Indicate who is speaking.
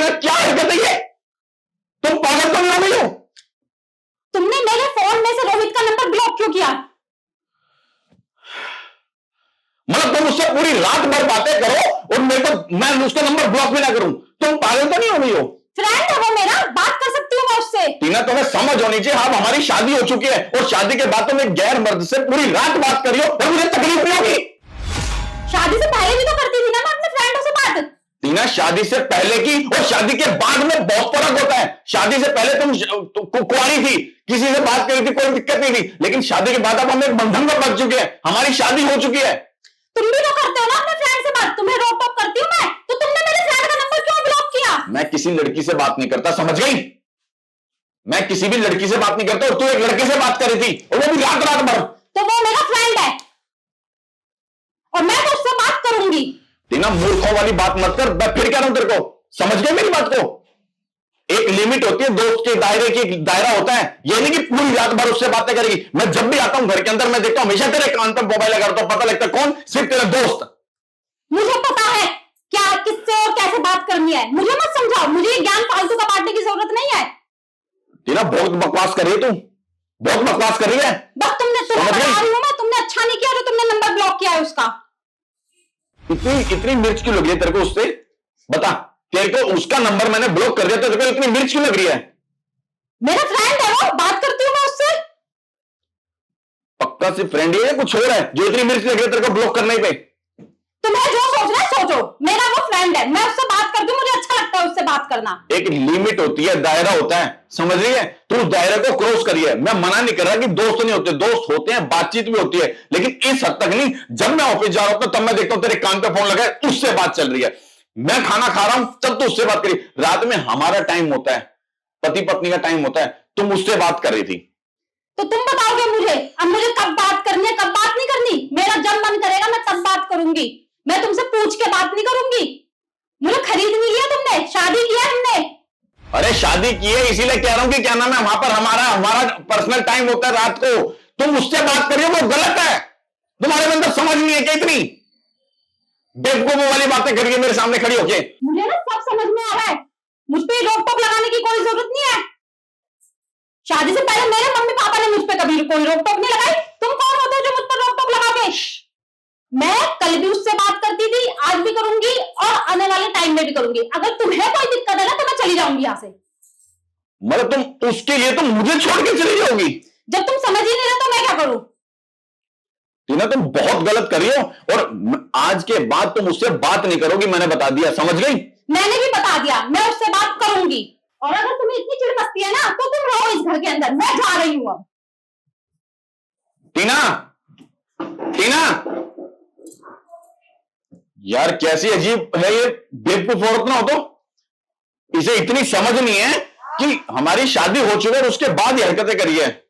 Speaker 1: टीना क्या हरकत है ये? तुम पागल तो नहीं हो गई हो?
Speaker 2: तुमने मेरे फोन में से रोहित का नंबर ब्लॉक क्यों किया?
Speaker 1: मतलब तुम उससे पूरी रात भर बातें करो और मेरे को मैं उसका नंबर ब्लॉक भी ना करूं? तुम पागल तो नहीं हो गई हो?
Speaker 2: फ्रेंड है वो मेरा, बात कर सकती हूँ मैं उससे।
Speaker 1: टीना तुम्हें समझ होनी चाहिए, अब हमारी शादी हो चुकी है और शादी के बाद तुम एक गैर मर्द से पूरी रात बात करियो और मुझे तकलीफ नहीं होगी।
Speaker 2: शादी से पहले भी तो करती थी ना मैं अपने फ्रेंडों से बात।
Speaker 1: टीना शादी से पहले की और शादी के बाद में बहुत फर्क होता है। शादी से पहले तुम कुंवारी थी, किसी से बात करी थी, कोई दिक्कत नहीं थी, लेकिन शादी के बाद अब हम एक बंधन में बच चुके हैं, हमारी शादी हो चुकी है।
Speaker 2: तुम भी तो करते हो ना अपने फ्रेंड से बात, तुम्हें रोक टोक करती हूँ मैं, तो तुमने मेरे फ्रेंड का नंबर क्यों ब्लॉक किया?
Speaker 1: मैं किसी लड़की से बात नहीं करता, समझ गई? मैं किसी भी लड़की से बात नहीं करता और तू एक लड़के से बात कर रही थी और वो भी रात रात भर।
Speaker 2: तो वो मेरा फ्रेंड है और मैं तो उससे बात करूंगी।
Speaker 1: टीना मूर्खों वाली बात मत कर, मैं फिर कह रहा हूं तेरे को, समझ गए मेरी बात को? एक लिमिट होती है, दोस्त के दायरे की दायरा होता है, ये नहीं कि पूरी रात भर उससे बातें करेगी। मैं जब भी आता हूं घर के अंदर मैं देखता हूं हमेशा तेरे कान पर मोबाइल लगा रहता हूं, पता लगता है कौन? सिर्फ तेरा दोस्त।
Speaker 2: मुझे पता है क्या किससे और कैसे बात करनी है, मुझे मत समझाओ, मुझे ये ज्ञान फालतू का बांटने की जरूरत नहीं है।
Speaker 1: टीना बहुत बकवास कर रही है, तू बहुत बकवास कर रही है।
Speaker 2: बस तुमने तुमने अच्छा नहीं किया जो तुमने नंबर ब्लॉक किया है उसका।
Speaker 1: इतनी मिर्च क्यों लग रही है तेरे को उससे? बता, तेरे को उसका नंबर मैंने ब्लॉक कर दिया, तेरे को इतनी मिर्च क्यों लग रही है?
Speaker 2: मेरा फ्रेंड है वो, बात करती हूँ मैं उससे।
Speaker 1: पक्का सिर्फ फ्रेंड ही है, कुछ और है जो इतनी मिर्च लग रही है तेरे को ब्लॉक करने पे?
Speaker 2: तुम्हें जो सोचना है सोचो, मेरा वो फ्रेंड है, मैं उससे बात करती हूँ, मुझे अच्छा लगता है उससे बात करना।
Speaker 1: एक लिमिट होती है, दायरा होता है, समझ रही है? तू उस दायरे को क्रॉस करी है। मैं मना नहीं कर रहा कि दोस्त नहीं होते, दोस्त होते हैं, बातचीत भी होती है, लेकिन इस हद तक नहीं। जब मैं ऑफिस जा रहा हूं तब मैं देखता हूं तेरे कान पे फोन लगा है, उससे बात चल रही है। मैं खाना खा रहा हूं तब तो उससे बात करी। रात में हमारा टाइम होता है, पति पत्नी का टाइम होता है, तुम उससे बात कर रही थी।
Speaker 2: तो तुम बताओगे मुझे अब मुझे कब बात करनी है कब बात नहीं करनी? मेरा जब मन करेगा मैं तब बात करूंगी, मैं तुमसे पूछ के बात नहीं करूंगी। मुझे खरीद नहीं लिया तुमने, शादी किया हमने।
Speaker 1: अरे शादी की है इसीलिए कह रहा हूं कि क्या नाम है, वहां पर हमारा हमारा पर्सनल टाइम होता है रात को। तुम उससे बात करिए वो गलत है। तुम्हारे अंदर समझ नहीं है क्या? इतनी बेवकूफों वाली बातें करिए मेरे सामने खड़ी होके।
Speaker 2: मुझे ना सब समझ में आ रहा है, मुझ पे रोक टोक लगाने की कोई जरूरत नहीं है। शादी से पहले मेरे मम्मी पापा ने मुझ पे कभी कोई रोक टोक नहीं लगाई। तुम कौन होते हो जो मुझ पर रोक टोक लगाओगे? मैं कल भी उससे बात करती थी, आज भी करूंगी और आने वाले टाइम में भी करूंगी। अगर तुम्हें कोई दिक्कत है ना तो मैं चली जाऊंगी यहाँ से।
Speaker 1: मतलब तुम उसके लिए तुम मुझे छोड़ के चली जाओगी?
Speaker 2: जब तुम समझ ही नहीं रहे तो मैं क्या करूं?
Speaker 1: टीना तुम बहुत गलत कर रही हो और आज के बाद तुम उससे बात नहीं करोगी, मैंने बता दिया, समझ गई?
Speaker 2: मैंने भी बता दिया, मैं उससे बात करूंगी। और अगर तुम्हें इतनी चिढ़ मचती है ना तो तुम रहो इस घर के अंदर, मैं जा रही हूं अब।
Speaker 1: टीना, टीना, यार कैसी अजीब है ये बेवकूफ औरत ना हो तो। इसे इतनी समझ नहीं है कि हमारी शादी हो चुकी है और उसके बाद ये हरकतें करी है।